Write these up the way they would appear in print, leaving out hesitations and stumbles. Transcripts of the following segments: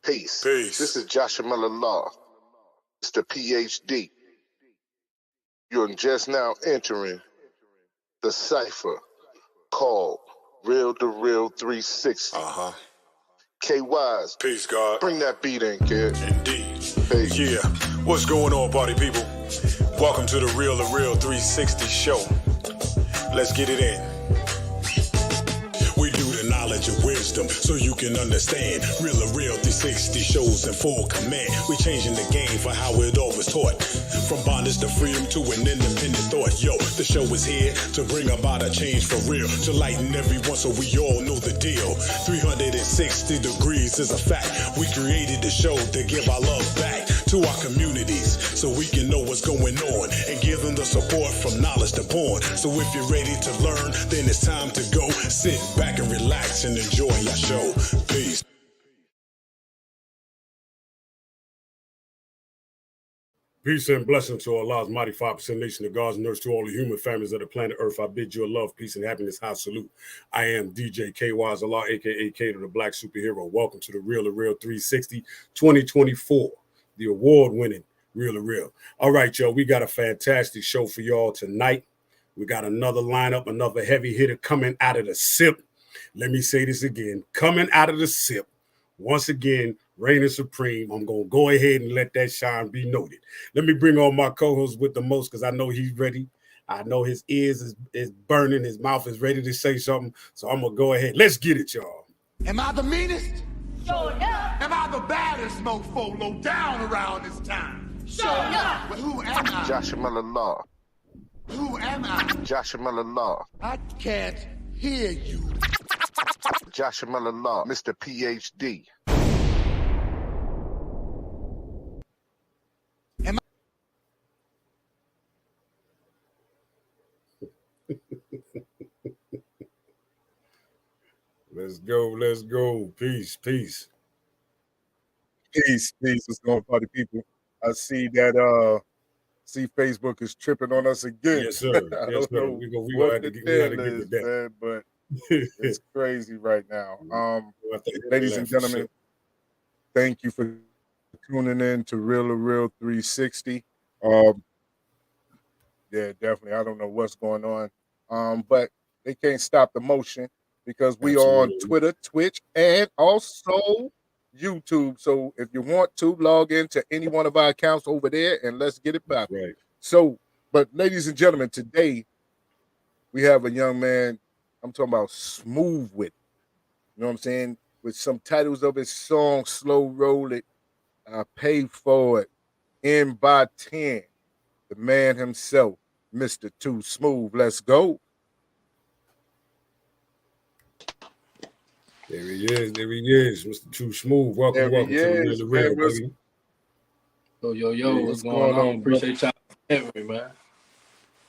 Peace. Peace. This is Joshua Miller Law, Mr. PhD. You're just now entering the cipher called Real2reel360. KYs. Peace, God. Bring that beat in, kid. Indeed. Peace. Yeah. What's going on, party people? Welcome to the Real2reel360 show. Let's get it in. We do the knowledge of wisdom so you can understand. Real2reel360 shows in full command. We changing the game for how it all was taught. From bondage to freedom to an independent thought. Yo, the show is here to bring about a change for real. To lighten everyone so we all know the deal. 360 degrees is a fact. We created the show to give our love back to our communities so we can know what's going on and give them the support from knowledge to born. So if you're ready to learn, then it's time to go. Sit back and relax and enjoy our show. Peace. Peace and blessings to Allah's mighty 5% nation of God's nurse, to all the human families of the planet Earth. I bid you a love, peace, and happiness high salute. I am DJ KY's Allah, aka K to the Black Superhero. Welcome to the Real2reel360 2024, the award-winning Real2reel. All right, y'all, we got a fantastic show for y'all tonight. We got another lineup, another heavy hitter coming out of the SIP. Let me say this again, coming out of the SIP. Once again, reigning supreme. I'm going to go ahead and let that shine be noted. Let me bring on my co-host with the most because I know he's ready. I know his ears is burning. His mouth is ready to say something. So I'm going to go ahead. Let's get it, y'all. Am I the meanest? Sure enough. Am I the baddest mofo low down around this time? Sure enough. But who am I? Joshua Miller Law. Who am I? Joshua Miller Law. I can't hear you. Joshua Miller Law, Mr. PhD. Let's go. Let's go. Peace. Peace. Peace. What's going on, party people? I see that see Facebook is tripping on us again. Yes, sir. I Yes, don't sir. know We gonna what have the to get deal with is, that. man, but it's crazy right now. Ladies and gentlemen, thank you for tuning in to Real2reel360. Yeah, definitely. I don't know what's going on. But they can't stop the motion because we are on Twitter, Twitch, and also YouTube. So if you want to log into any one of our accounts over there and let's get it back. Right. So, but ladies and gentlemen, today we have a young man, I'm talking about smooth with it. You know what I'm saying? With some titles of his song, Slow Roll It, I Pay For It, In by 10. The man himself, Mr. Too Smooth. Let's go. There he is, Mr. Too Smooth. Welcome to the Real2reel, baby. Yo, what's going on? Appreciate y'all having me, man.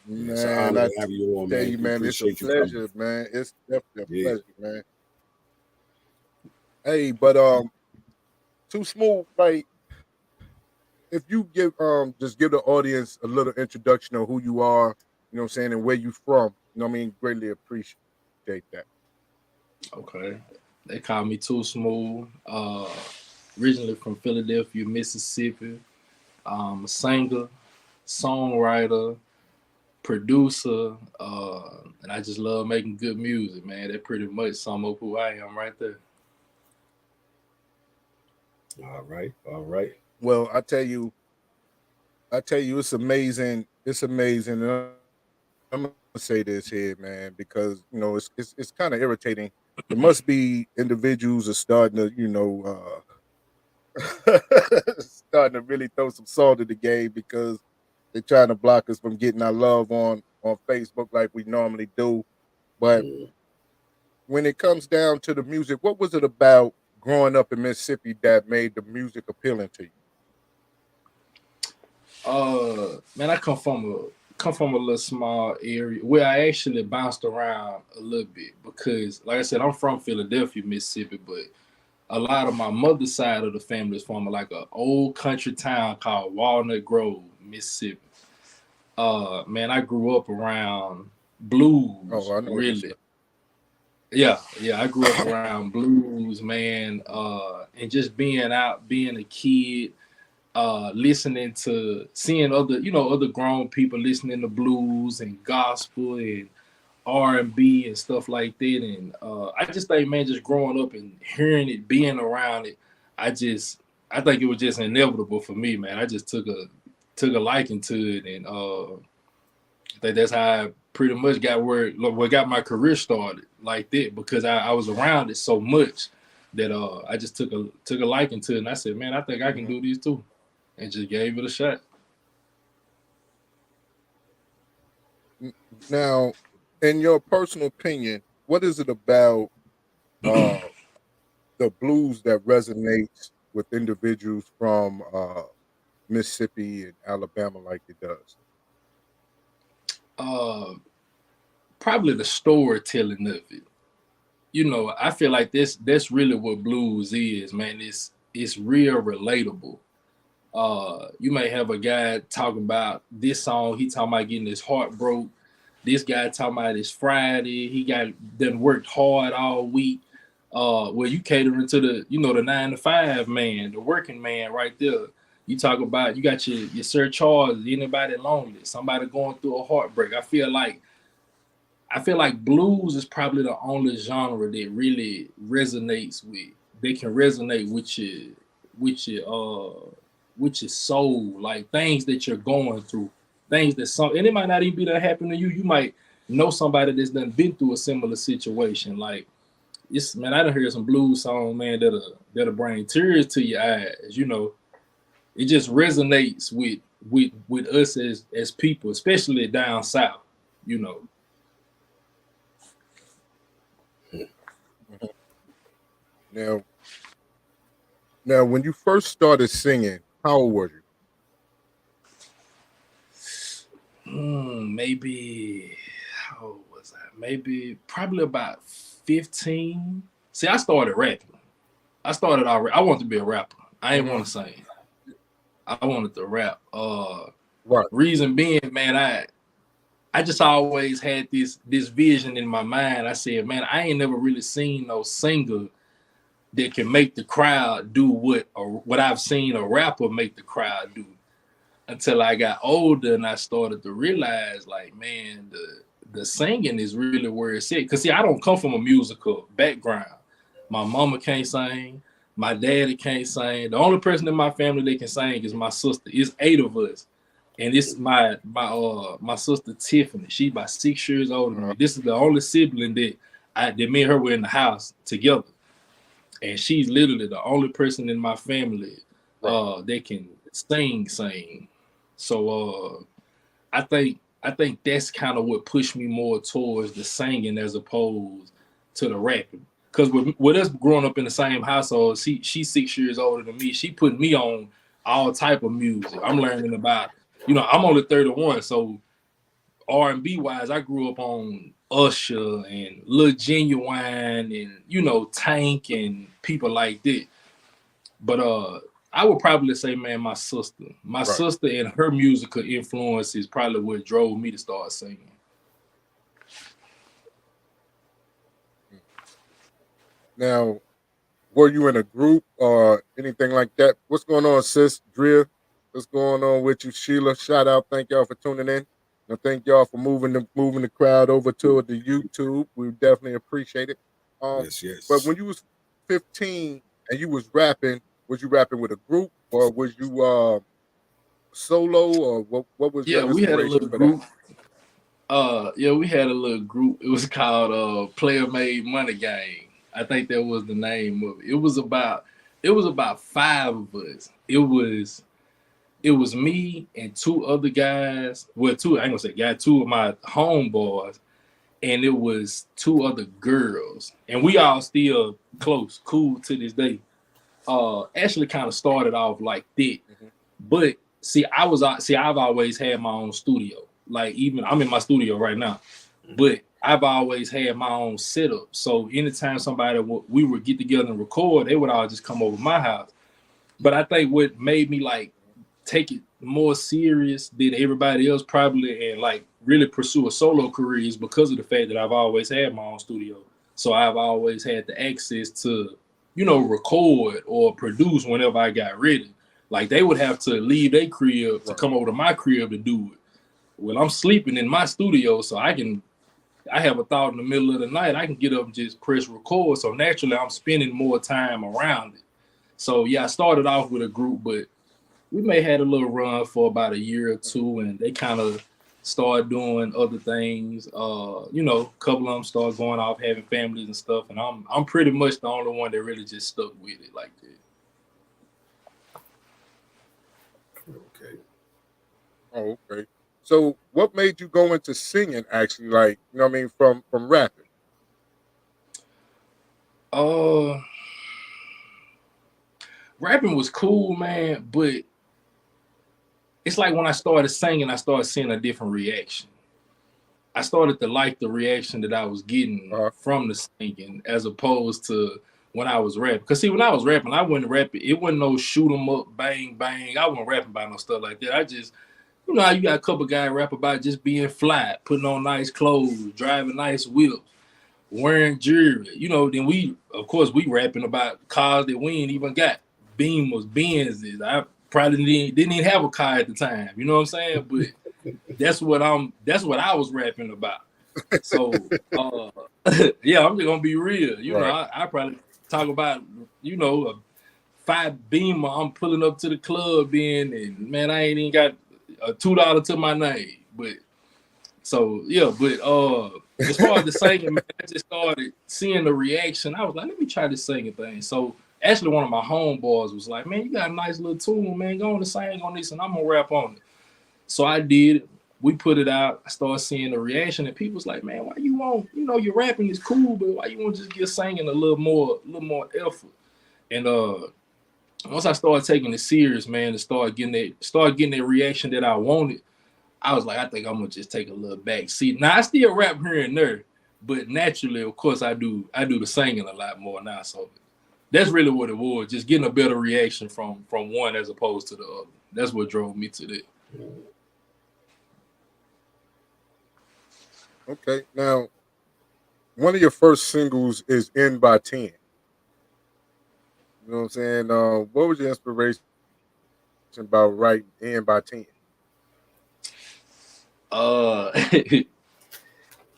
Man, I tell you, man, it's a pleasure, man. It's definitely a pleasure, man. Hey, but Too Smooth, like, if you just give the audience a little introduction of who you are, you know what I'm saying, and where you from, you know what I mean, greatly appreciate that. Okay. They call me Too Smooth. Originally from Philadelphia, Mississippi. A singer, songwriter, producer, and I just love making good music, man. That pretty much sum up who I am right there. All right. Well, I tell you, it's amazing. It's amazing. And I'm gonna say this here, man, because you know it's kind of irritating. There must be individuals are starting to, you know, starting to really throw some salt in the game because they're trying to block us from getting our love on Facebook like we normally do. But when it comes down to the music, what was it about growing up in Mississippi that made the music appealing to you? Man, I come from a little small area where I actually bounced around a little bit because, like I said, I'm from Philadelphia, Mississippi, but a lot of my mother's side of the family is from like an old country town called Walnut Grove, Mississippi. Man, I grew up around blues. Oh, I know really. Yeah, I grew up around blues, man. and just being out, being a kid, seeing other grown people listening to blues and gospel and R&B and stuff like that. And I just think, man, just growing up and hearing it, being around it, I think it was just inevitable for me, man. I just took a liking to it, and I think that's how I pretty much got my career started like that, because I was around it so much that I just took a liking to it, and I said, man, I think I can do this too, and just gave it a shot. Now, in your personal opinion, what is it about the blues that resonates with individuals from Mississippi and Alabama like it does? Probably the storytelling of it. I feel like that's really what blues is, man. It's real relatable. You may have a guy talking about this song, he talking about getting his heart broke. This guy talking about it's Friday, he done worked hard all week. Well, you catering to the 9-to-5 man, the working man right there. You talk about, you got your Sir Charles, anybody lonely, somebody going through a heartbreak. I feel like blues is probably the only genre that really resonates with. They can resonate with your soul, like things that you're going through, things and it might not even be that happen to you. You might know somebody that's done been through a similar situation. Like, man, I done heard some blues songs, man, that'll bring tears to your eyes. It just resonates with us as people, especially down south. Now, when you first started singing, how old were you? Maybe, how old was I? Maybe probably about 15. See, I started rapping. I wanted to be a rapper. I didn't want to sing. I wanted to rap. Right. Reason being, man, I just always had this vision in my mind. I said, man, I ain't never really seen no singer that can make the crowd do what I've seen a rapper make the crowd do, until I got older and I started to realize, like, man, the singing is really where it's at. Because, see, I don't come from a musical background. My mama can't sing. My daddy can't sing. The only person in my family that can sing is my sister. It's 8 of us. And it's my sister Tiffany. She's about 6 years older than me. This is the only sibling that me and her were in the house together. And she's literally the only person in my family that can sing. So I think that's kind of what pushed me more towards the singing as opposed to the rapping. Because with us growing up in the same household, she's 6 years older than me. She put me on all type of music. I'm learning about, I'm only 31, so R&B wise, I grew up on Usher and Lil Genuine and Tank and people like that. But I would probably say, man, my sister and her musical influence is probably what drove me to start singing. Now, were you in a group or anything like that? What's going on, sis? Drill? What's going on with you, Sheila? Shout out. Thank y'all for tuning in. And thank y'all for moving the crowd over to the YouTube. We definitely appreciate it. Yes. But when you was 15 and you was rapping you rapping with a group, or was you solo, or what was your we had a little group. We had a little group. It was called Player Made Money Gang. I think that was the name of it. It was about 5 of us. It was me and 2 other guys. Well, 2, I ain't gonna say guys, 2 of my homeboys, and it was 2 other girls. And we all still cool to this day. Actually kind of started off like that. But see, I've always had my own studio. Like, even I'm in my studio right now. But I've always had my own setup. So anytime we would get together and record, they would all just come over my house. But I think what made me like take it more serious than everybody else probably, and like really pursue a solo career, is because of the fact that I've always had my own studio. So I've always had the access to record or produce whenever I got ready. Like they would have to leave their crib to come over to my crib to do it. Well, I'm sleeping in my studio, so I have a thought in the middle of the night. I can get up and just press record. So naturally, I'm spending more time around it. So yeah, I started off with a group, but we may had a little run for about a year or two, and they kind of started doing other things. A couple of them started going off having families and stuff, and I'm pretty much the only one that really just stuck with it like that. Okay. Oh, okay. So what made you go into singing actually, like, you know what I mean, from rapping? Rapping was cool, man, but it's like when I started singing, I started seeing a different reaction. I started to like the reaction that I was getting from the singing as opposed to when I was rapping. Because see, when I was rapping, I wasn't rapping. It wasn't no shoot 'em up, bang, bang. I wasn't rapping about no stuff like that. I just, how you got a couple guys rap about just being fly, putting on nice clothes, driving nice whips, wearing jewelry. Then we rapping about cars that we ain't even got. Beamers, Benzes. I probably didn't even have a car at the time. You know what I'm saying? But that's what I was rapping about. So yeah, I'm just gonna be real. I probably talk about, a 5 Beamer I'm pulling up to the club in, and man, I ain't even got a $2 to my name. But so yeah, but as far as the singing, man, I just started seeing the reaction. I was like, let me try this singing thing. So actually one of my homeboys was like, man, you got a nice little tune, man. Go on and sing on this and I'm gonna rap on it. So I did it. We put it out. I started seeing the reaction, and people was like, man, why you want, your rapping is cool, but why you want to just get singing a little more effort? And once I started taking it serious, man, and started getting that reaction that I wanted, I was like, I think I'm gonna just take a little back seat. Now I still rap here and there, but naturally, of course, I do the singing a lot more now. So that's really what it was, just getting a better reaction from one as opposed to the other. That's what drove me to that. Okay, now one of your first singles is "In by 10." You know what I'm saying? What was your inspiration about writing "In by 10"?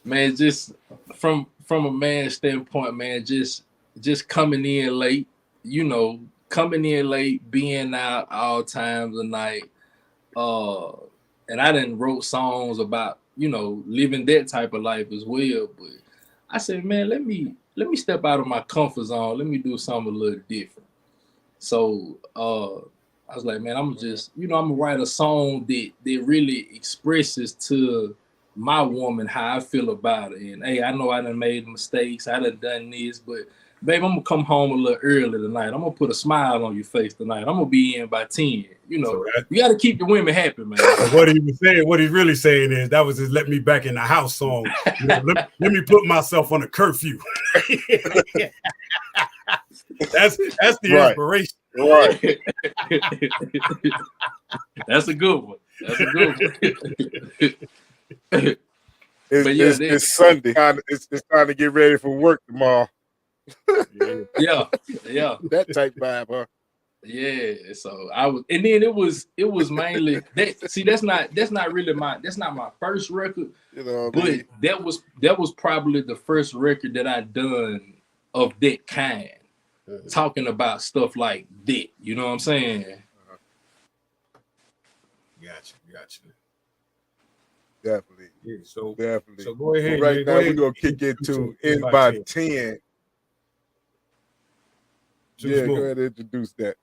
Man, just from a man's standpoint, man, just coming in late, being out all times of night. And I done wrote songs about, living that type of life as well. But I said, man, let me step out of my comfort zone. Let me do something a little different. So I was like, man, I'm gonna write a song that really expresses to my woman how I feel about it. And hey, I know I done made mistakes. I done this, but babe, I'm gonna come home a little early tonight. I'm gonna put a smile on your face tonight. I'm gonna be in by 10. You got to keep the women happy, man. What he was saying, what he's really saying is that was his "Let Me Back in the House" song. Let me put myself on a curfew. That's the inspiration. Right. That's a good one. It's Sunday. It's time to get ready for work tomorrow. Yeah. That type vibe, huh? Yeah. So I was, and then it was mainly that. See, that's not my first record. But that was probably the first record that I done of that kind. Talking about stuff like that. You know what I'm saying? Gotcha. Definitely. Yeah, so definitely. So go ahead. Right now we're gonna kick into "In by 10." Yeah, go ahead and introduce that.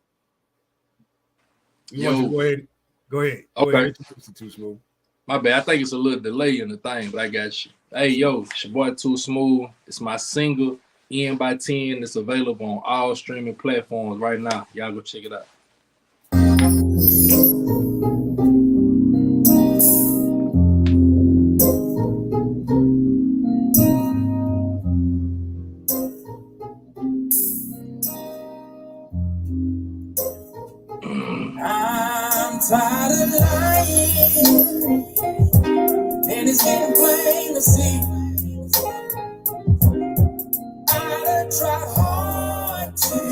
Go ahead. Okay. Go ahead. Introduce it, Too Smooth. My bad. I think it's a little delay in the thing, but I got you. Hey, yo, it's your boy Too Smooth. It's my single "In by 10." It's available on all streaming platforms right now. Y'all go check it out. I'm tired of lying, and it's getting plain to see. I tried hard to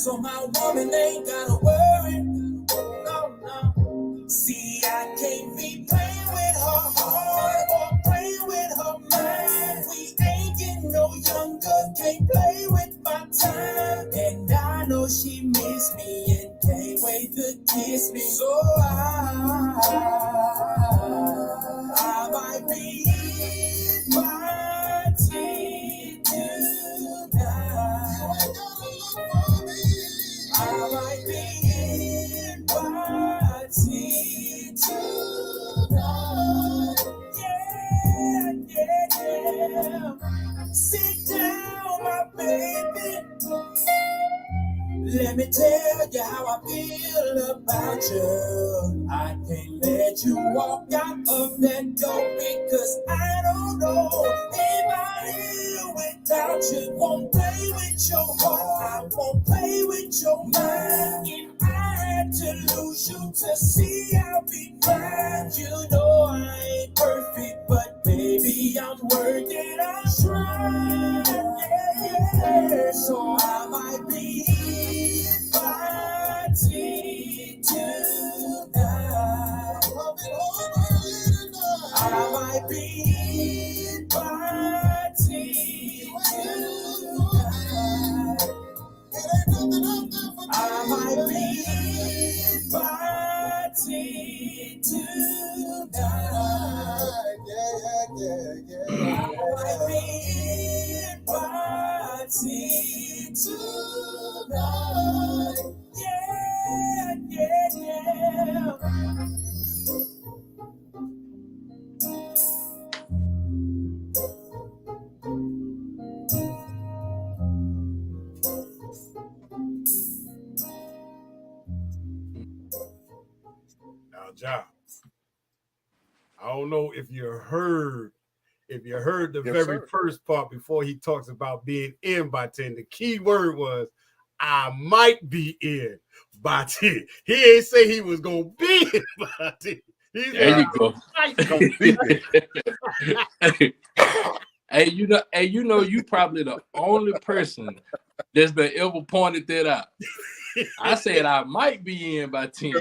So my woman ain't gotta worry. No, no. See, I can't be playing with her heart or playing with her mind. We ain't getting no younger, can't play with my time. And I know she miss me and can't wait to kiss me. So I might be invited tonight. I might be invited tonight. Yeah. Sit down, my baby. Let me tell you how I feel about you. I can't let you walk out of that door because I don't know if I live without you. Won't play with your heart, I won't play with your mind. If I had to lose you to see I'll be fine. You know I ain't perfect, but baby I'm worth it. I'm trying, yeah. So I might be invited tonight. I might be invited tonight. I might be invited tonight. I might be invited tonight. Yeah. Now, John, I don't know if you heard the very first part before he talks about being in by 10. The key word was I might be in by 10. He ain't say he was gonna be in by 10. There you go. Hey, you know, you probably the only person that's been ever pointed that out. I said I might be in by 10.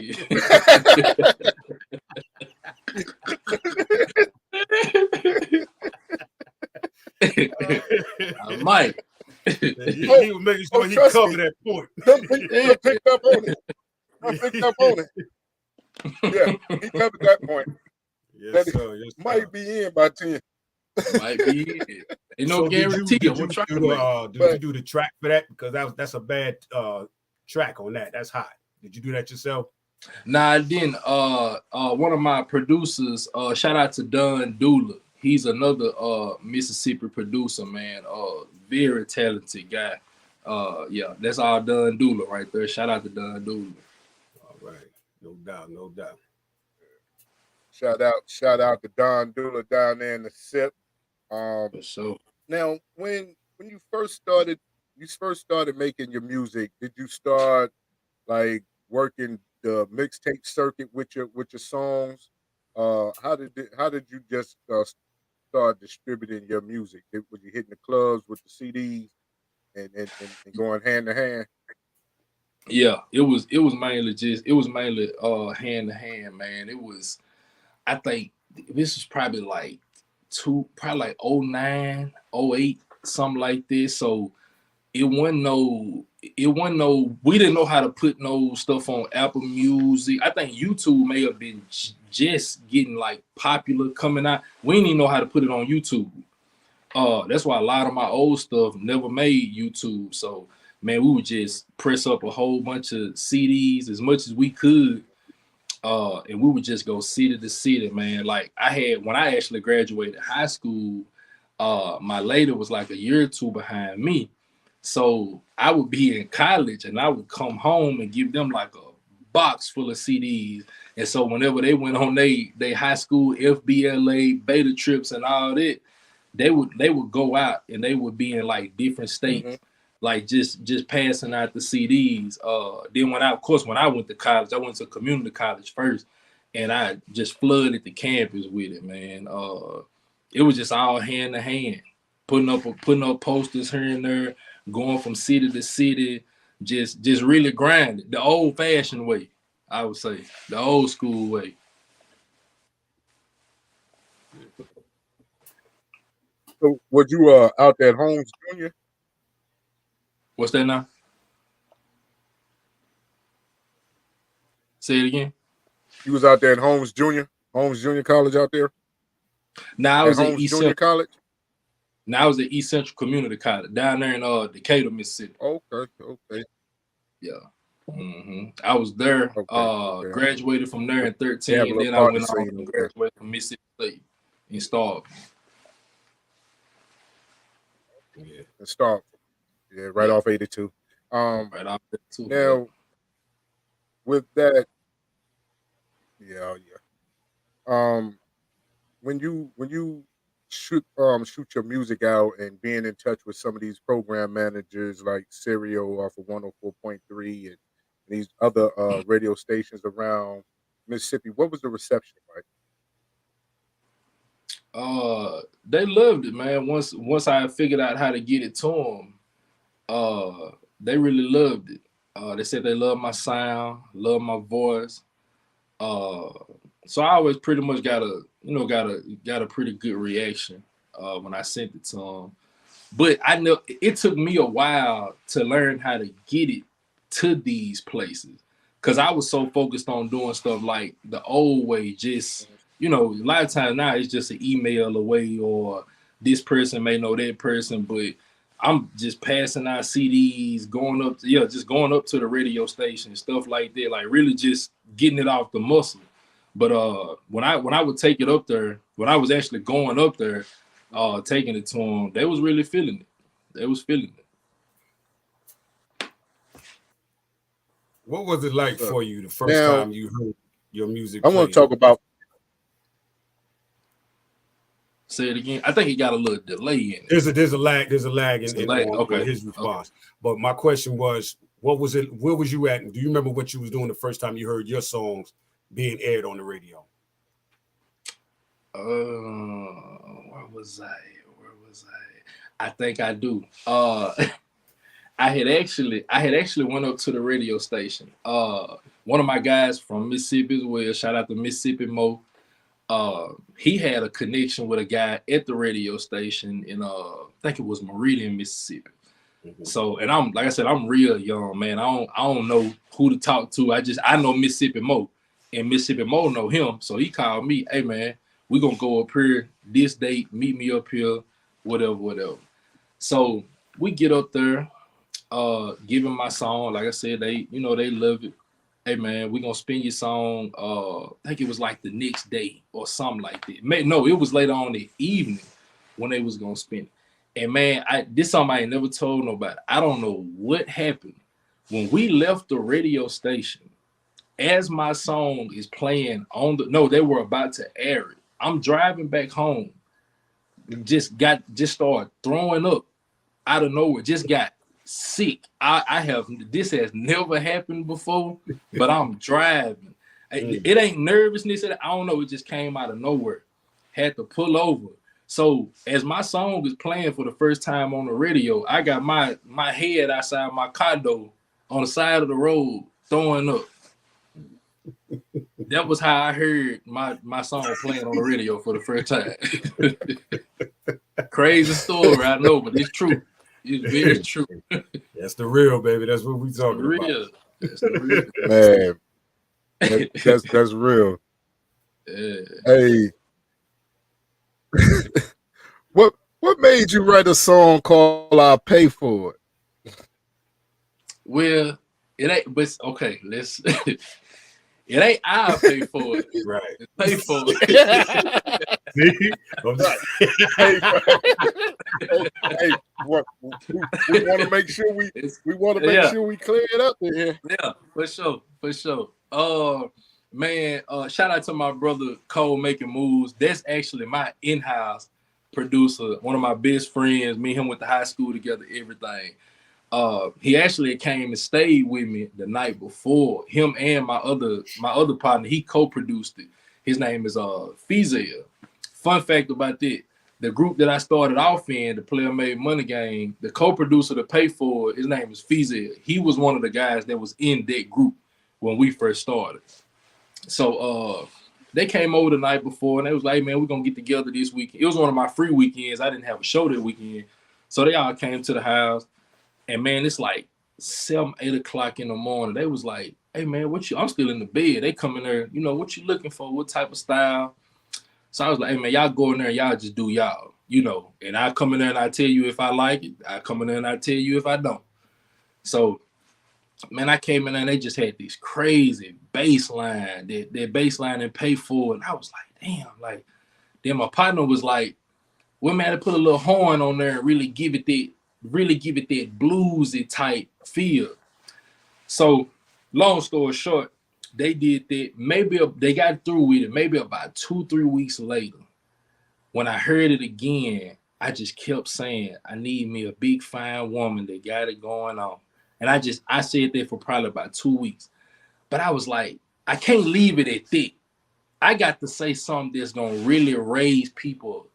I might. He was making sure he covered that point. I picked up on it. Yeah, he covered that point. Yes, sir. Yes, might be in by 10. Might be in. Ain't no So guarantee. Did you do the track for that? Because that's a bad track on that. That's hot. Did you do that yourself? Nah, I didn't. One of my producers, shout out to Don Dula. He's another Mississippi producer, man. Very talented guy. Yeah, that's all Don Dula right there. Shout out to Don Dula. All right, no doubt. Shout out to Don Dula down there in the SIP. For sure. Now, when you first started making your music, did you start like working the mixtape circuit with your songs? How did you just start distributing your music? Was you hitting the clubs with the CDs and going hand to hand? Yeah, it was mainly hand to hand, man. It was, I think this was probably like 09, 08, something like this. So it wasn't no, we didn't know how to put no stuff on Apple Music. I think YouTube may have been just getting like popular coming out. We didn't even know how to put it on YouTube. That's why a lot of my old stuff never made YouTube. So, man, we would just press up a whole bunch of CDs as much as we could. And we would just go city to city, man. Like when I actually graduated high school, my lady was like a year or two behind me. So I would be in college and I would come home and give them like a box full of CDs. And so whenever they went on they high school FBLA beta trips and all that, they would go out and they would be in like different states, like just passing out the CDs. Then when I went to college, I went to community college first, and I just flooded the campus with it, man. It was just all hand to hand, putting up posters here and there, going from city to city, just really grind it the old fashioned way. I would say the old school way. So, was you out there at Holmes Junior? What's that now? Say it again. You was out there at Holmes Junior College out there? Now I was at Holmes Junior College. Now I was at East Central Community College down there in Decatur, Mississippi. Okay. Yeah. Mm-hmm. I was there. Okay. Graduated from there in 13, and then I went on and graduated from Mississippi State in Stark. Yeah, in Stark. Yeah, right off 82. Right off 82. Now, with that, yeah. When you shoot your music out and being in touch with some of these program managers like Serial off of 104.3 and these other radio stations around Mississippi, what was the reception like? They loved it, man. Once I figured out how to get it to them, they really loved it. They said they love my sound, love my voice. So I always pretty much got a pretty good reaction when I sent it to them. But I know it took me a while to learn how to get it to these places because I was so focused on doing stuff like the old way. Just a lot of times now it's just an email away, or this person may know that person, but I'm just passing out CDs, going up to the radio station, stuff like that, like really just getting it off the muscle. But when I would take it up there, when I was actually going up there, taking it to them, they was really feeling it. They was feeling it. What was it like for you the first time you heard your music? I want to talk about. Say it again. I think he got a little delay in it. There's a lag in his response. Okay. But my question was, what was it? Where was you at? Do you remember what you was doing the first time you heard your songs being aired on the radio? Where was I? I think I do. I had actually went up to the radio station. One of my guys from Mississippi as well, shout out to Mississippi Mo. He had a connection with a guy at the radio station in I think it was Meridian, Mississippi. Mm-hmm. So, and I'm like I said, I'm real young, man. I don't know who to talk to. I know Mississippi Mo, and Mississippi Mo know him. So he called me, hey man, we gonna go up here this date, meet me up here, whatever. So we get up there, give him my song. Like I said, they love it. Hey man, we gonna spin your song. I think it was like the next day or something like that. No, it was later on the evening when they was gonna spin it. And man, this something I ain't never told nobody. I don't know what happened when we left the radio station. As my song is playing they were about to air it. I'm driving back home. Just started throwing up out of nowhere. Just got sick. This has never happened before, but I'm driving. It ain't nervousness. I don't know. It just came out of nowhere. Had to pull over. So as my song is playing for the first time on the radio, I got my head outside my car door on the side of the road throwing up. That was how I heard my song playing on the radio for the first time. Crazy story, I know, but it's true. It's very true. That's the real, baby. That's what we talking about. That's the real. Man, that's real. Yeah. Hey, what made you write a song called "I'll Pay For It"? Well, it ain't. But okay, let's. It ain't I'll pay for it. Right. It's pay for it. Hey, we want to make sure we clear it up here. Yeah, for sure. Man, shout out to my brother Cole making moves. That's actually my in-house producer, one of my best friends. Me and him went to high school together, everything. He actually came and stayed with me the night before. Him and my other partner, he co-produced it. His name is Fizel. Fun fact about that the group that I started off in, the Player Made Money game, the co-producer to pay for it, his name is Fizel. He was one of the guys that was in that group when we first started. So they came over the night before and they was like, hey, man, we're going to get together this weekend. It was one of my free weekends. I didn't have a show that weekend. So they all came to the house. And, man, it's like 7, 8 o'clock in the morning. They was like, hey, man, I'm still in the bed. They come in there, you know, what you looking for? What type of style? So I was like, hey, man, y'all go in there and y'all just do y'all, you know. And I come in there and I tell you if I like it. I come in there and I tell you if I don't. So, man, I came in there and they just had this crazy bass line, that bass line and pay for it. And I was like, damn. Like, then my partner was like, well, man, to put a little horn on there and really give it that bluesy type feel. So, long story short, they did that. They got through with it. Maybe about 2-3 weeks later, when I heard it again, I just kept saying, I need me a big, fine woman that got it going on. And I said that for probably about 2 weeks. But I was like, I can't leave it at that. I got to say something that's going to really raise people's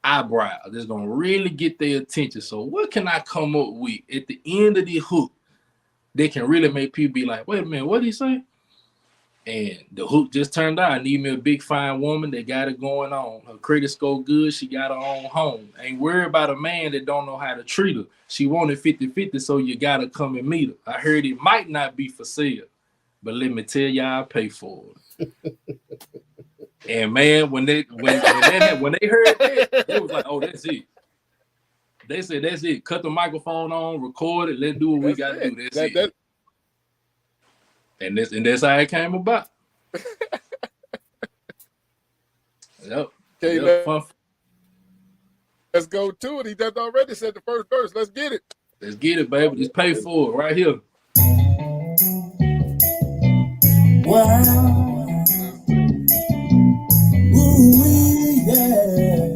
eyebrows. That's going to really get their attention. So what can I come up with at the end of the hook that can really make people be like, wait a minute, what did he say? And the hook just turned out. I need me a big, fine woman that got it going on. Her credit score good. She got her own home. Ain't worried about a man that don't know how to treat her. She wanted 50-50, so you got to come and meet her. I heard it might not be for sale, but let me tell you, I'll pay for it. And, man, when they heard that, it was like, oh, that's it. They said, that's it. Cut the microphone on, record it. Let's do what we got to do. That's it. And that's how it came about. Yep. Okay, let's go to it. He just already said the first verse. Let's get it. Let's get it, baby. Just pay for it right here. Wow. Ooh, yeah.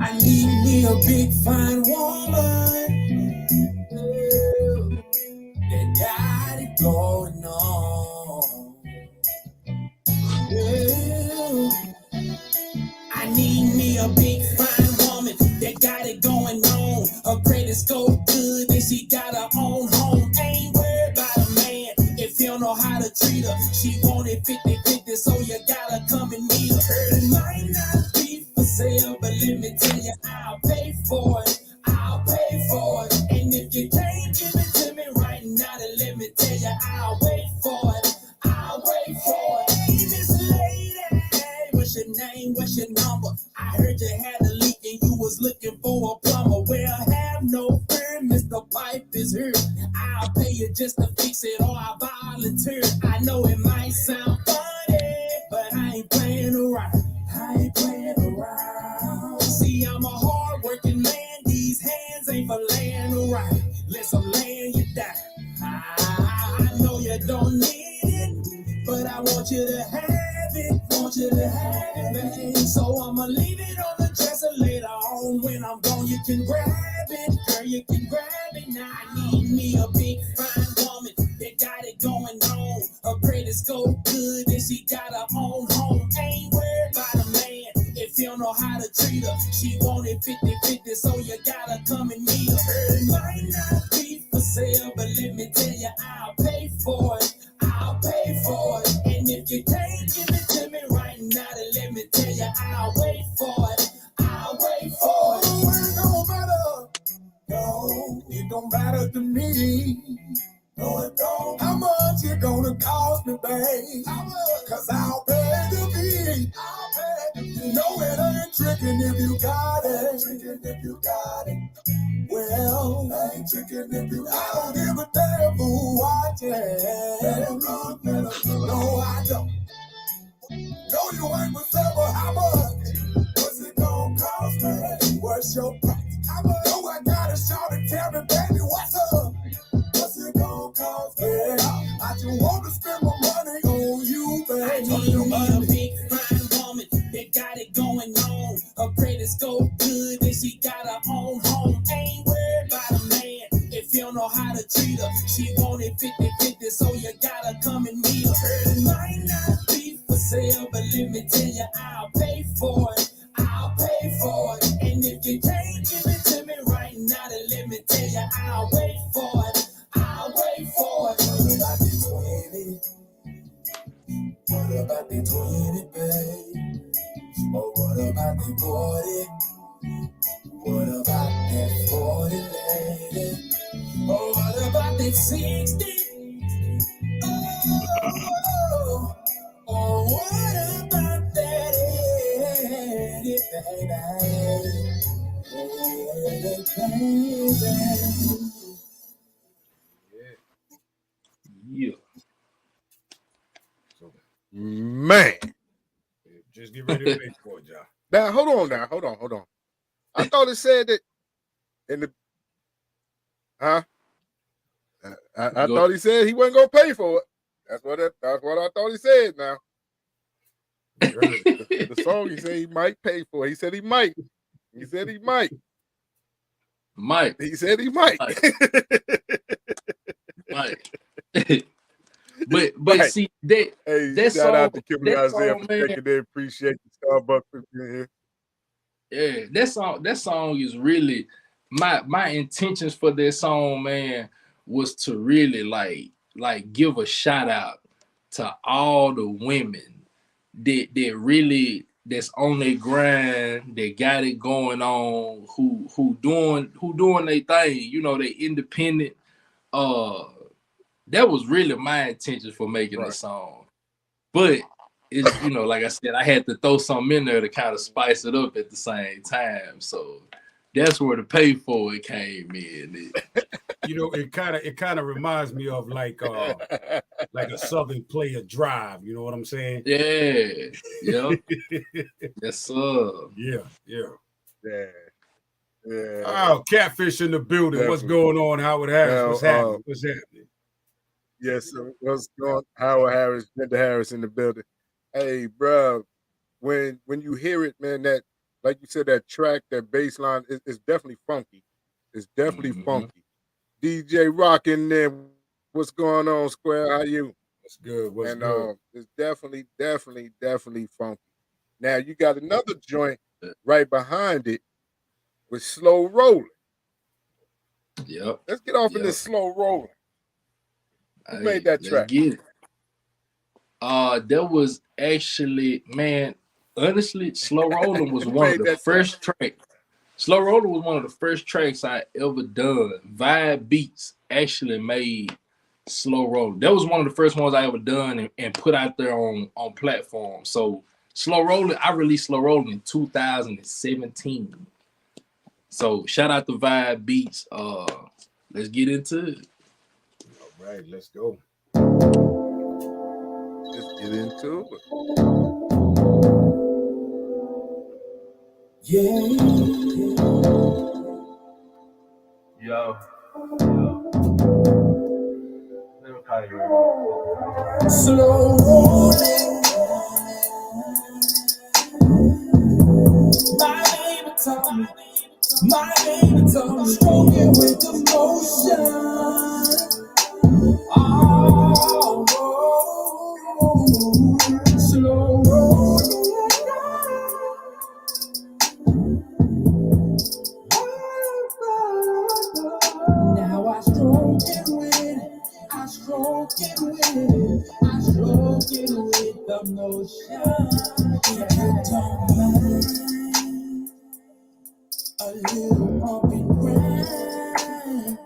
I need me a big fine woman. That got it going on. Yeah. I need me a big fine woman that got it going on. Her credit score good and she got her own home. Ain't worried about a man if you don't know how to treat her. She wanted 50-50, so you gotta come and meet her. It might not be for sale, but let me tell you, I'll pay for it. I'll pay for it. And if you can't give it to me right now, then let me tell you, I'll wait for it. I'll wait for it. Hey, Miss Lady, what's your name? What's your number? I heard you had a leak and you was looking for a plumber. Well, have no fear, Mr. Pipe is here. I'll pay you just to fix it or I'll volunteer. I know it might sound funny, but I ain't playing around. I ain't playing around. See, I'm a hard-working man. These hands ain't for laying around. Unless I'm laying you down. I know you don't need it, but I want you to have it. Want you to have it, babe. So I'ma leave it on the dresser later on. When I'm gone, you can grab it. Girl, you can grab it now. I need me a big fine woman that got it going on. Her credit score good and she got her own home. Ain't worried about a man if you don't know how to treat her. She wanted 50-50, so you gotta come and meet her. It might not be for sale, but let me tell you, I'll pay for it. I'll pay for it. And if you can't give it to me right now, then let me tell you, I'll wait for it. I'll wait for it. It don't matter. No, it don't matter to me. No, it don't. How much it gonna cost me, babe? Cause I'll pay the fee. I'll pay the fee. No, it ain't tricking if you got it. Tricking if you got it. Well, I ain't tricking if you got it. I don't give a damn who watching. No, I don't. No, you ain't with several. How much? What's it gonna cost me? What's your price? How much? No, I gotta shout and tell me, baby, what's up? What's it gonna cost me? I just want to spend my money on you, baby. I need me a big fine woman that got it going on. Her credit score good and she got her own home. Ain't worried about a man if you don't know how to treat her. She wanted 50-50, so you gotta come and meet her. It might not be for sale, but let me tell you, I'll pay for it. I'll pay for it. And if you can't give it to me right now, then let me tell you, I'll wait for it. I'll wait for it. What about the 20, babe? Or what about the 40? What about that 40, lady? Or what about that 60? Oh, what about that 80, baby? Yeah. So, Man. just get ready to pay for it, y'all. Now, hold on. I thought it said that in the, huh? I thought he said he wasn't gonna pay for it. That's what I thought he said. Now, the song he said he might pay for it. He said he might. He said he might. Mike. He said he might. Mike. but see that. Hey, that shout song, out to Kimberly that Isaiah song, for man, checking in. Appreciate the Starbucks for being here. Yeah, that song is really my intentions for that song, man, was to really like give a shout out to all the women that really that's on their grind, that got it going on, who doing their thing, you know, they independent. That was really my intention for making the song. But it's, you know, like I said, I had to throw something in there to kind of spice it up at the same time. So that's where the pay for it came in. You know, it kind of reminds me of like a Southern Player Drive. You know what I'm saying? Yeah. Yes, sir. Yeah. Oh, Catfish in the building. Definitely. What's going on, Howard Harris? What's happening? What's happening? Yes, what's going on? Howard Harris, Brenda Harris in the building. Hey, bro, when you hear it, man, that, like you said, that track, that bass line, it's definitely funky. It's definitely funky. DJ Rock in there. What's going on, Square? How you? What's good? What's good? It's definitely funky. Now you got another joint right behind it with Slow Rolling. Yep. Let's get off in this Slow Rolling. Who made that track? Get it. That was actually, man, honestly, Slow Rolling was one of the first tracks. Slow Rolling was one of the first tracks I ever done. Vibe Beats actually made Slow Rolling. That was one of the first ones I ever done and put out there on platforms. So Slow Rolling, I released Slow Rolling in 2017. So shout out to Vibe Beats. Let's get into it. All right, let's go. Let's get into it. Yeah. Yo. Let me call you. Slow rolling. My baby told me, stroking with emotion. Oh, slow rolling. Now I stroke it with emotion. If you don't mind, a little bump and grind.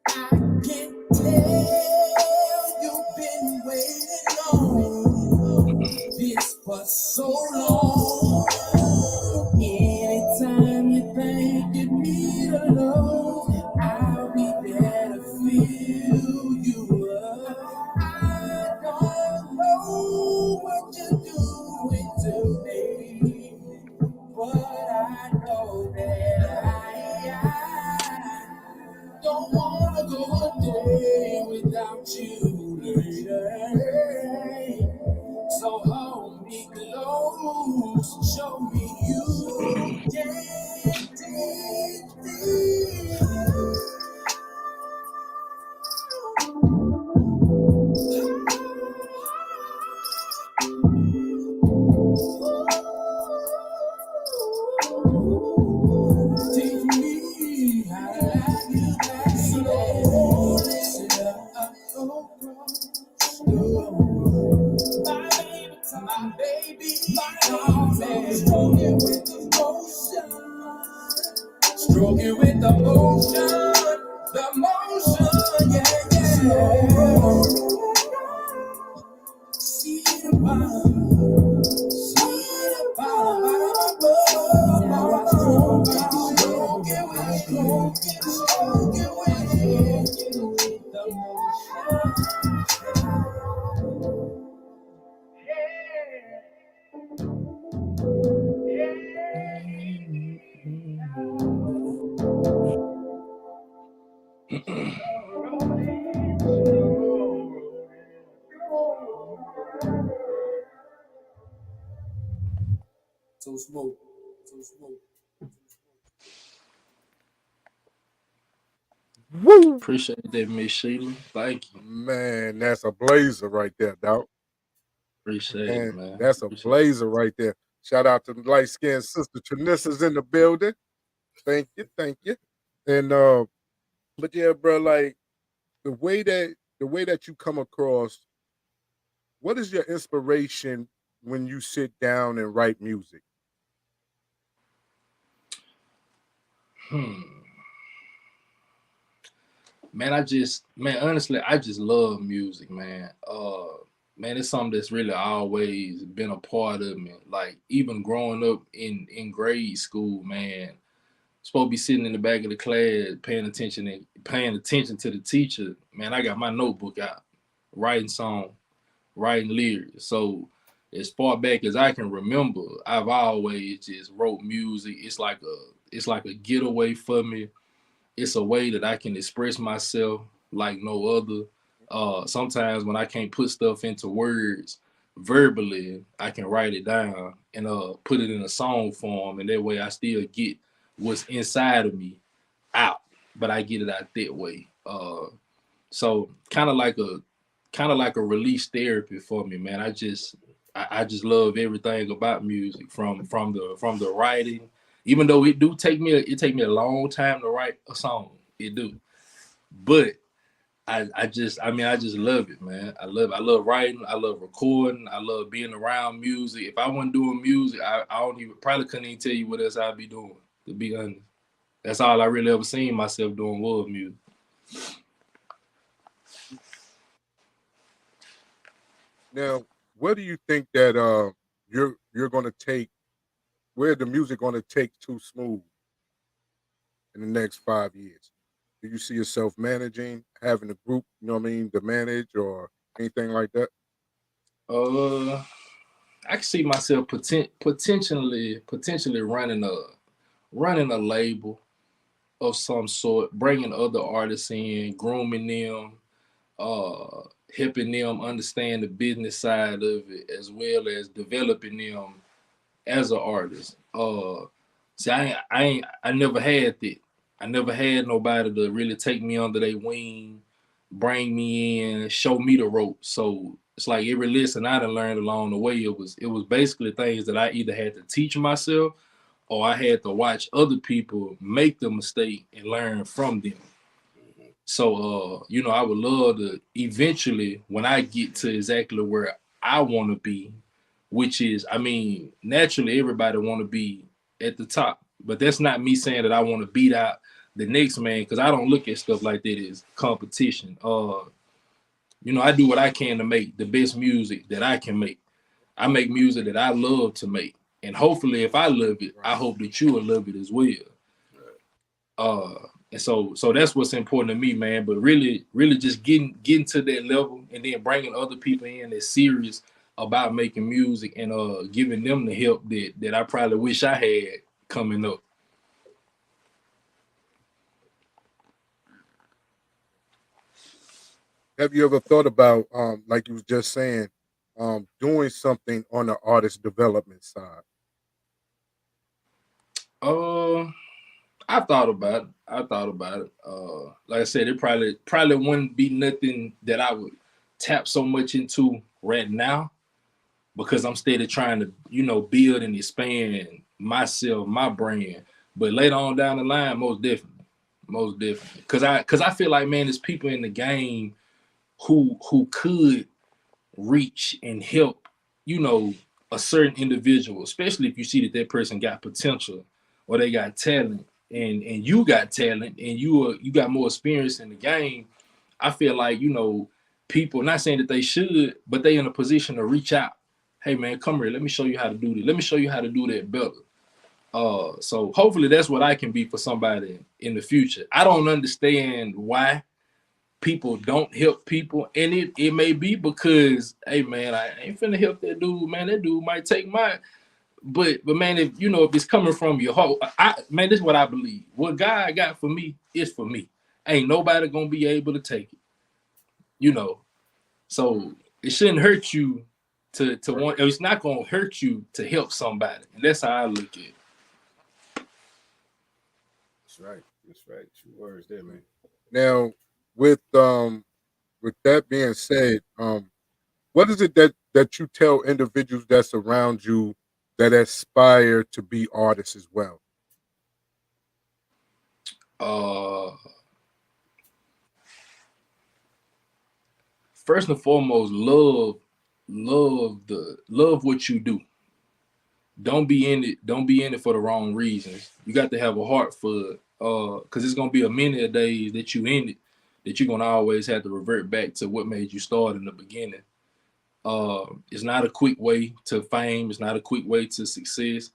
I can tell you've been waiting on this for so long. Anytime you think you need a love, I'll be there to fill you up. I don't know what you're doing to me, but I know that I don't wanna go a day without you, lady. So hold me close, show me you can take me. Stroke it with the motion, yeah. See the bottom, now I stroke it with the motion. So smooth. Woo! Appreciate that, Miss Sheila. Thank you. Man, that's a blazer right there, dog. Appreciate it, And man. that's a blazer right there. Shout out to the light skinned sister Tranissa's in the building. Thank you. And but yeah, bro, like the way that you come across, what is your inspiration when you sit down and write music? Man, honestly, I just love music, man. Man, it's something that's really always been a part of me. Like even growing up in grade school, man, supposed to be sitting in the back of the class paying attention to the teacher. Man, I got my notebook out, writing songs, writing lyrics. So as far back as I can remember, I've always just wrote music. It's like a getaway for me. It's a way that I can express myself like no other. Sometimes when I can't put stuff into words verbally, I can write it down and put it in a song form, and that way I still get what's inside of me out, but I get it out that way. So kind of like a release therapy for me, man. I just love everything about music from the writing. Even though it take me a long time to write a song, it do. But I just love it, man. I love writing. I love recording. I love being around music. If I wasn't doing music, I couldn't even tell you what else I'd be doing. To be honest, that's all I really ever seen myself doing was music. Now, where do you think that you're gonna take where the music gonna take Too Smooth in the next 5 years? Do you see yourself managing, having a group, you know what I mean, to manage or anything like that? I can see myself potentially running a label of some sort, bringing other artists in, grooming them, helping them understand the business side of it, as well as developing them as an artist. See, I never had that. I never had nobody to really take me under their wing, bring me in, show me the ropes. So it's like every lesson I done learned along the way, it was basically things that I either had to teach myself or I had to watch other people make the mistake and learn from them. So I would love to eventually, when I get to exactly where I want to be, which is, naturally everybody want to be at the top, but that's not me saying that I want to beat out the next man, because I don't look at stuff like that as competition. I do what I can to make the best music that I can make. I make music that I love to make, and hopefully, if I love it, I hope that you will love it as well. And so that's what's important to me, man. But really just getting to that level, and then bringing other people in that's serious about making music, and giving them the help that I probably wish I had coming up. Have you ever thought about, like you was just saying, doing something on the artist development side? I thought about it. Like I said, it probably wouldn't be nothing that I would tap so much into right now, because I'm steady trying to, build and expand myself, my brand. But later on down the line, most definitely. Because I feel like, man, there's people in the game who could reach and help, a certain individual, especially if you see that person got potential or they got talent, and you got talent and you got more experience in the game, I feel like, you know, people, not saying that they should, but they in a position to reach out. Hey man, come here. Let me show you how to do this. Let me show you how to do that better. So hopefully that's what I can be for somebody in the future. I don't understand why people don't help people, and it may be because, hey man, I ain't finna help that dude, man. That dude might take my, but man, if you know, if it's coming from your heart, man, this is what I believe. What God got for me is for me. Ain't nobody gonna be able to take it, you know. So it shouldn't hurt you to want. It's not gonna hurt you to help somebody, and that's how I look at it. That's right. That's right. True words there, man. Now, with that being said, what is it that you tell individuals that's around you that aspire to be artists as well? First and foremost, love what you do. Don't be in it for the wrong reasons. You got to have a heart for it, because it's gonna be a many of days that you in it that you're gonna always have to revert back to what made you start in the beginning. It's not a quick way to fame. It's not a quick way to success.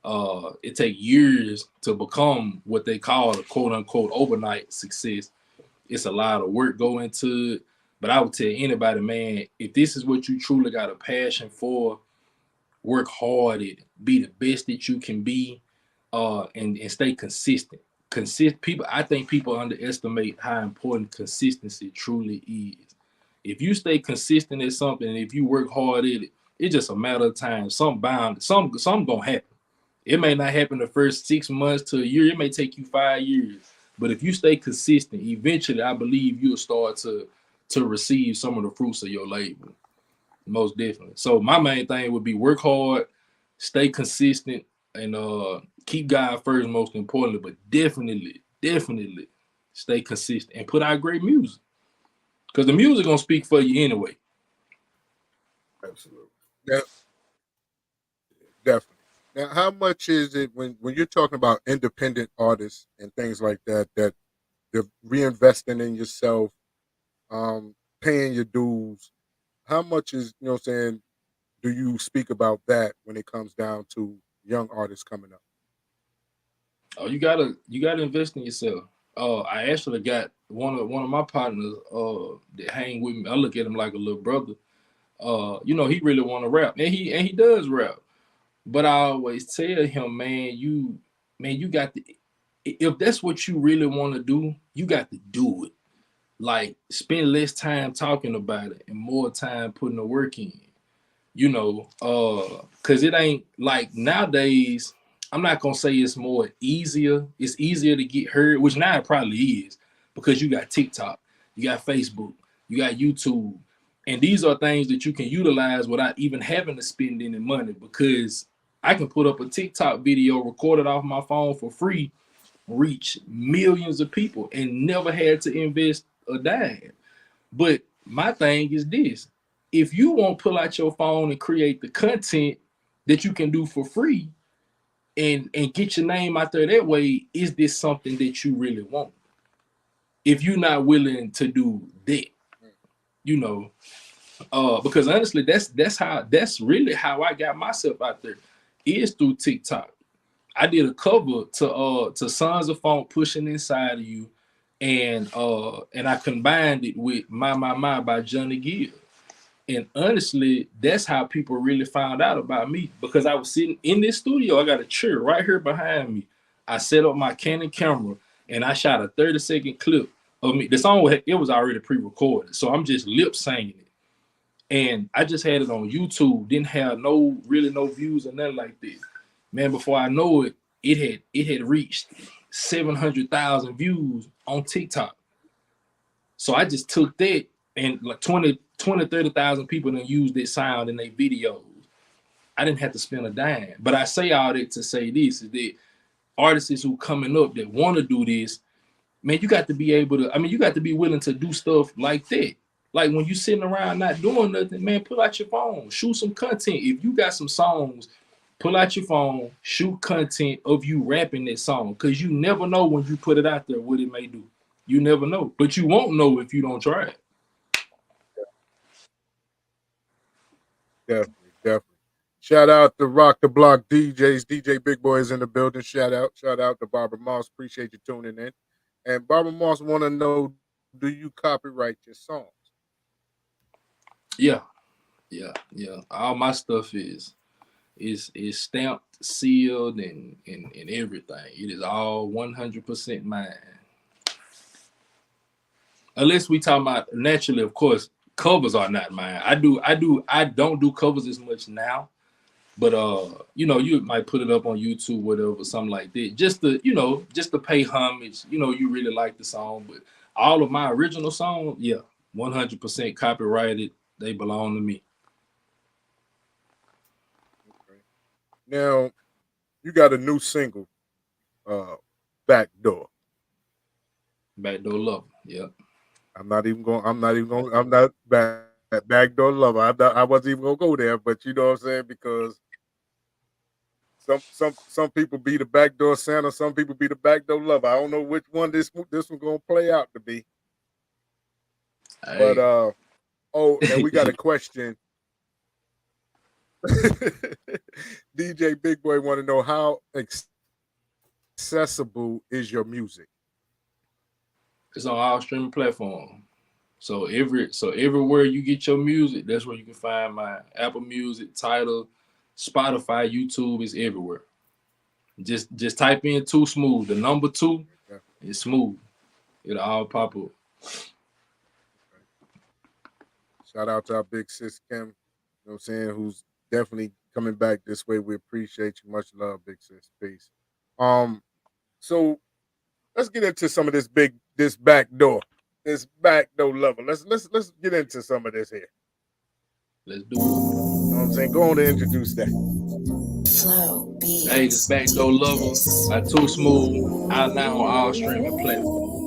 It takes years to become what they call a quote unquote overnight success. It's a lot of work go into it. But I would tell anybody, man, if this is what you truly got a passion for, work hard at it. Be the best that you can be, and stay consistent. I think people underestimate how important consistency truly is. If you stay consistent at something, and if you work hard at it, it's just a matter of time. Something gonna happen. It may not happen the first 6 months to a year. It may take you 5 years. But if you stay consistent, eventually I believe you'll start to receive some of the fruits of your labor. Most definitely. So my main thing would be work hard, stay consistent, and keep God first, most importantly, but definitely stay consistent and put out great music. Because the music gonna speak for you anyway. Absolutely. Yeah, definitely. Now, how much is it when you're talking about independent artists and things like that they're reinvesting in yourself, paying your dues? How much is, you know what I'm saying, do you speak about that when it comes down to young artists coming up? Oh, you gotta invest in yourself. I actually got one of my partners that hang with me. I look at him like a little brother. You know, he really want to rap, and he does rap. But I always tell him, man, you got to, if that's what you really want to do, you got to do it. Like, spend less time talking about it and more time putting the work in. You know, because it ain't like nowadays. I'm not gonna say it's more easier. It's easier to get heard, which now it probably is, because you got TikTok, you got Facebook, you got YouTube, and these are things that you can utilize without even having to spend any money. Because I can put up a TikTok video recorded off my phone for free, reach millions of people, and never had to invest a dime. But my thing is this: if you won't pull out your phone and create the content that you can do for free and get your name out there that way, is this something that you really want? If you're not willing to do that, you know, because honestly, that's really how I got myself out there, is through TikTok. I did a cover to Sons of Funk, Pushing Inside of You, and I combined it with My by Johnny Gill. And honestly, that's how people really found out about me, because I was sitting in this studio. I got a chair right here behind me. I set up my Canon camera and I shot a 30-second clip of me. The song, it was already pre-recorded, so I'm just lip singing it. And I just had it on YouTube. Didn't have no views or nothing like this. Man, before I know it, it had reached 700,000 views on TikTok. So I just took that, and like 30,000 people done used this sound in their videos. I didn't have to spend a dime. But I say all that to say this, is that artists who coming up that want to do this, man, you got to be able to, you got to be willing to do stuff like that. Like when you sitting around not doing nothing, man, pull out your phone, shoot some content. If you got some songs pull out your phone, shoot content of you rapping that song, because you never know when you put it out there what it may do. You never know, but you won't know if you don't try it. Definitely. Shout out to Rock the Block DJs. DJ Big Boy is in the building. Shout out to Barbara Moss. Appreciate you tuning in. And Barbara Moss want to know, do you copyright your songs? Yeah. All my stuff is stamped, sealed, and everything. It is all 100% mine. Unless we talk about, naturally, of course, covers are not mine. I don't do covers as much now, but you might put it up on YouTube, whatever, something like that, just to pay homage. You really like the song, but all of my original songs, 100% copyrighted. They belong to me. Okay. Now, you got a new single, Backdoor. Backdoor Lover. Yep. I'm not Backdoor Lover. I wasn't even gonna go there, but you know what I'm saying, because some people be the backdoor Santa, some people be the backdoor lover. I don't know which one this one gonna play out to be. Hey. But and we got a question. DJ Big Boy want to know, how accessible is your music? It's on all streaming platforms. So everywhere you get your music, that's where you can find my Apple Music, Tidal, Spotify, YouTube is everywhere. Just type in Too Smooth. The number 2 is Smooth. It'll all pop up. Shout out to our big sis Kim, you know what I'm saying, who's definitely coming back this way. We appreciate you. Much love, big sis. Peace. So let's get into some of this backdoor lover. Let's get into some of this here. Let's do it. You know what I'm saying? Go on and introduce that. Hey, this Backdoor Lover by Too Smooth, out now on all streaming platforms.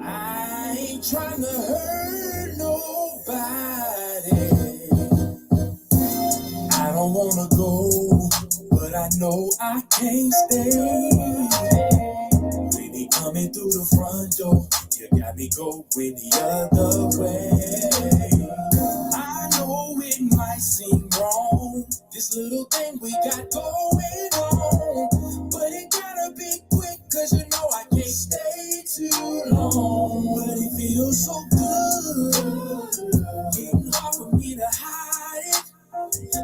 I ain't trying to hurt nobody. I don't wanna go, but I know I can't stay. Baby coming through the front door, you got me going the other way. I know it might seem wrong, this little thing we got going on, but it gotta be quick, cause you know I can't stay too long. But it feels so good, getting hard for me to hide it.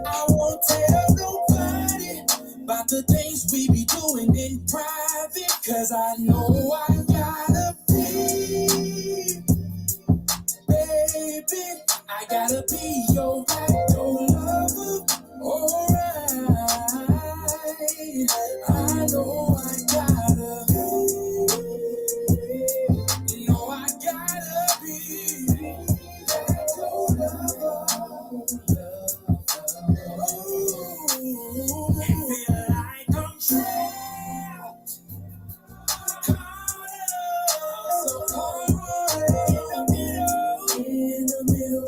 I won't tell nobody about the things we be doing in private, cause I know I gotta be, baby, I gotta be your backdoor lover. Alright, I know I gotta be backdoor lover. Feel like I'm trapped, so caught in the middle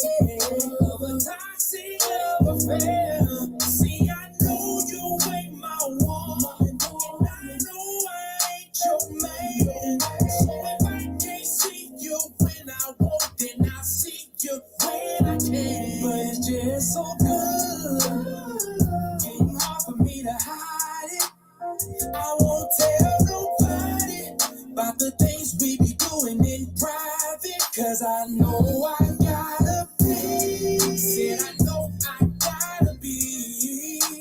of a toxic love affair. See, I know you ain't my woman, and I know I ain't your man. So if I can't see you when I want, then I'll see you when I can. But it's just so good, getting hard for me to hide it. I won't tell nobody about the things we be doing in private, cause I know I gotta be. Said I know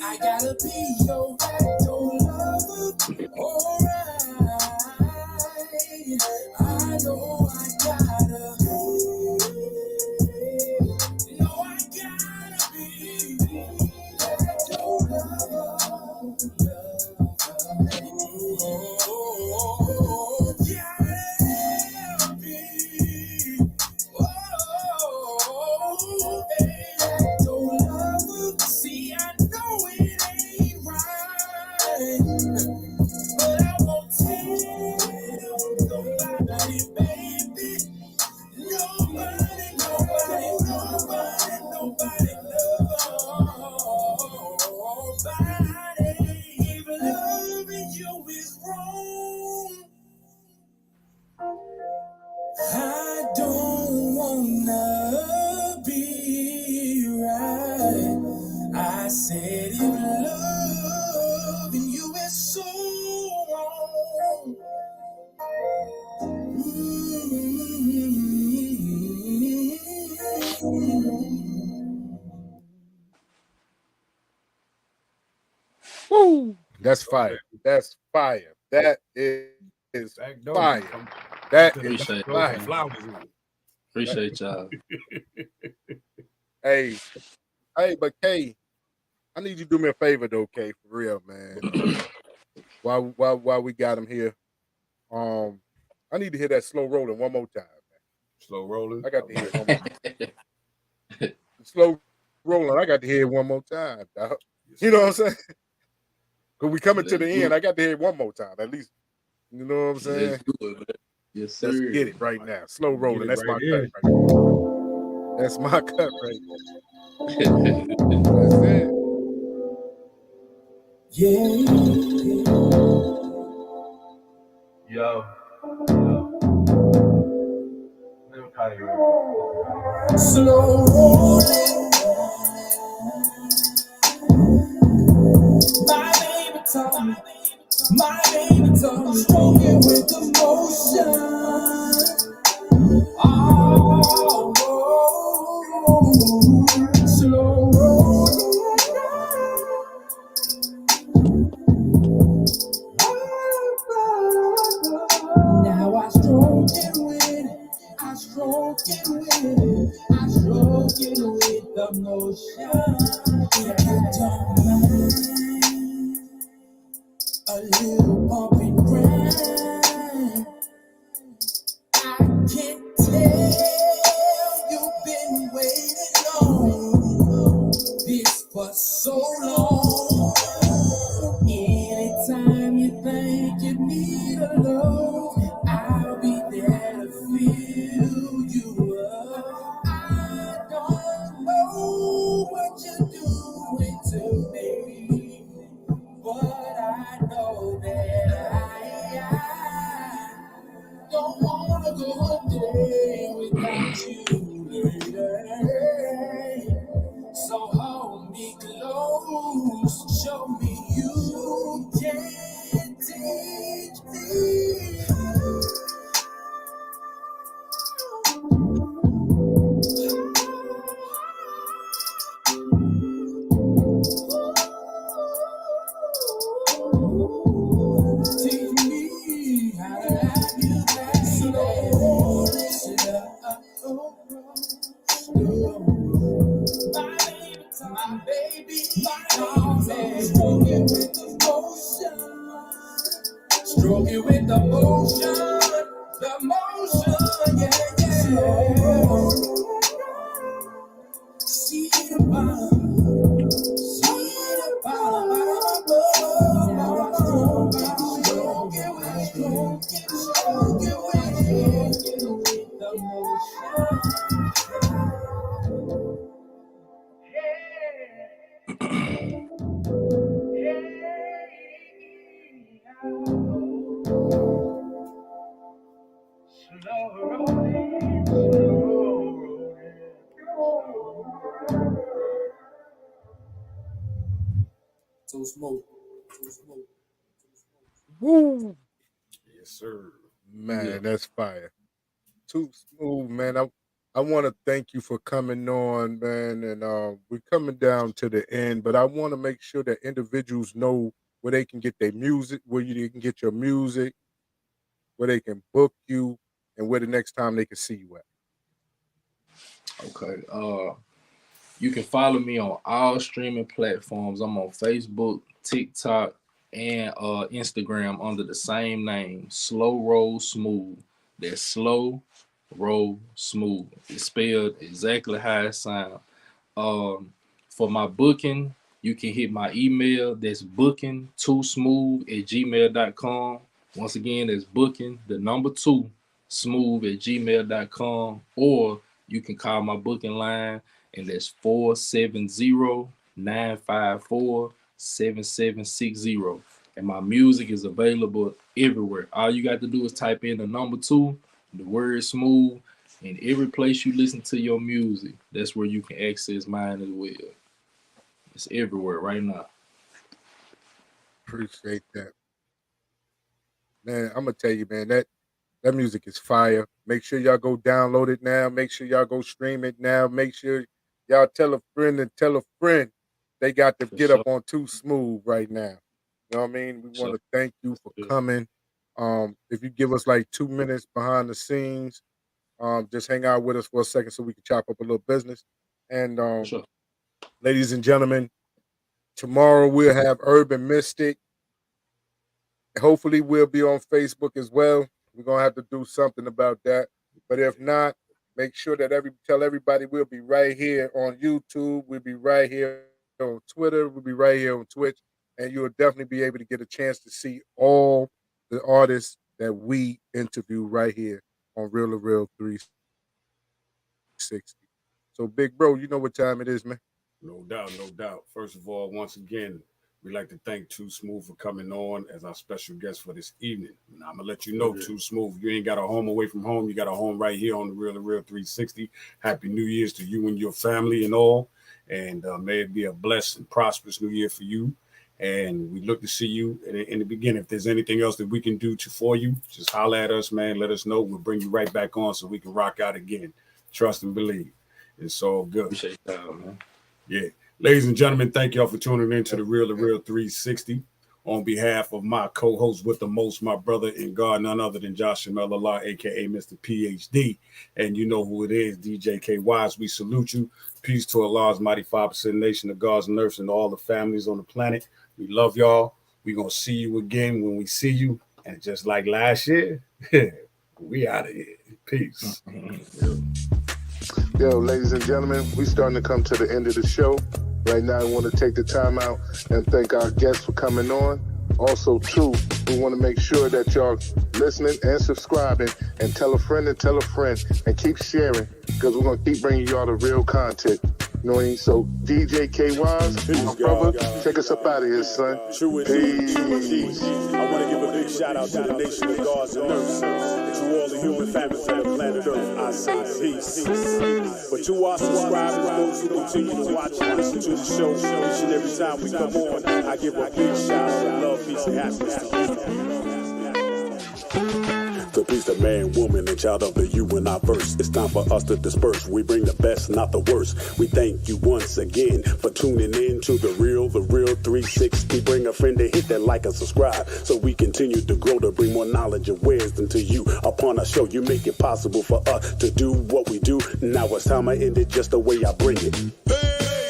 I gotta be your backdoor lover. Alright, I know I gotta be backdoor lover. Woo! That's fire. That's fire. That is Back door. fire. Come That to the is Appreciate door, fire. some flowers in it. Appreciate y'all. Hey, but Kay, I need you to do me a favor though, Kay, for real, man. While we got him here, I need to hear that slow rolling one more time, man. Slow rolling. I got to hear it one more time. Slow rolling, I got to hear it one more time, dog. You know what I'm saying? Because we coming to the end, I got to hear it one more time, at least. You know what I'm saying? Let's do it, man. Yes, sir. Let's get it right now. Slow rolling. That's right my here. cut right there. That's my cut right there. That's it. Yo. Let me call you. Slow rolling. My baby tongue, stroking with emotion. Oh, slow rolling. Now I stroke it with the motion. If you don't mind, a little bump and grind. I can tell you've been waiting on this for so long. Anytime you think you need a love, I'll be there to fill you up. I don't know what you're doing to me, but I know that I don't wanna go a day without you, lady. So hold me close, show me you can teach me. Teach me how to love you back. Slow, listen up, my baby, stroke it with the motion, yeah. See the bottom, now I stroke it with the motion. Too smooth. Woo! Yes, sir. Man, that's fire. Too smooth, man. I want to thank you for coming on, man. And we're coming down to the end, but I want to make sure that individuals know where they can get their music, where you can get your music, where they can book you, and where the next time they can see you at. Okay. You can follow me on all streaming platforms. I'm on Facebook, TikTok, and Instagram under the same name, Slow Roll Smooth. That's Slow Roll Smooth. It's spelled exactly how it sounds. For my booking, you can hit my email. That's booking2smooth@gmail.com. Once again, that's booking the number 2 smooth@gmail.com. Or you can call my booking line, and that's 470-954-7760. And my music is available everywhere. All you got to do is type in the number 2, the word smooth, and every place you listen to your music, that's where you can access mine as well. It's everywhere right now. Appreciate that. Man, I'm gonna tell you, man, that music is fire. Make sure y'all go download it now. Make sure y'all go stream it now. Make sure y'all tell a friend and tell a friend they got to get up on Too Smooth right now. You know what I mean? We want to thank you for coming. If you give us like 2 minutes behind the scenes, just hang out with us for a second so we can chop up a little business. And ladies and gentlemen, tomorrow we'll have Urban Mystic. Hopefully we'll be on Facebook as well. We're gonna have to do something about that. But if not, make sure that tell everybody we'll be right here on YouTube. We'll be right here on Twitter. We'll be right here on Twitch. And you'll definitely be able to get a chance to see all the artists that we interview right here on Real2reel360. So, big bro, you know what time it is, man. No doubt, no doubt. First of all, once again, we'd like to thank Too Smooth for coming on as our special guest for this evening. And I'm going to let you know, Too Smooth, you ain't got a home away from home. You got a home right here on the Real2reel360. Happy New Year's to you and your family and all. And may it be a blessed and prosperous new year for you. And we look to see you in the beginning. If there's anything else that we can do for you, just holler at us, man. Let us know. We'll bring you right back on so we can rock out again. Trust and believe. It's all good. Appreciate that, man. Yeah. Ladies and gentlemen, thank y'all for tuning in to the Real2reel360. On behalf of my co-host with the most, my brother in God, none other than Josh Shamel Allah, a.k.a. Mr. PhD. And you know who it is, DJ KYs. We salute you. Peace to Allah's mighty 5% nation, the gods and earths, and all the families on the planet. We love y'all. We're going to see you again when we see you. And just like last year, we out of here. Peace. Yo, ladies and gentlemen, we starting to come to the end of the show. Right now, I want to take the time out and thank our guests for coming on. Also, too, we want to make sure that y'all listening and subscribing and tell a friend and keep sharing because we're going to keep bringing y'all the real content. You know what I mean? So, DJ KYs, my brother, take us up out of here, son. True Peace. I want to give a big shout out to the nation of gods and earths. To all the human families on the planet Earth, I say peace. But to our subscribers, those who continue to watch and listen to the show each and every time we come on, I give a big shout out of love, peace, and happiness to you. The peace of man, woman, and child of the you and I verse. It's time for us to disperse. We bring the best, not the worst. We thank you once again for tuning in to the Real360. Bring a friend to hit that like and subscribe so we continue to grow to bring more knowledge and wisdom to you. Upon our show, you make it possible for us to do what we do. Now it's time I end it just the way I bring it.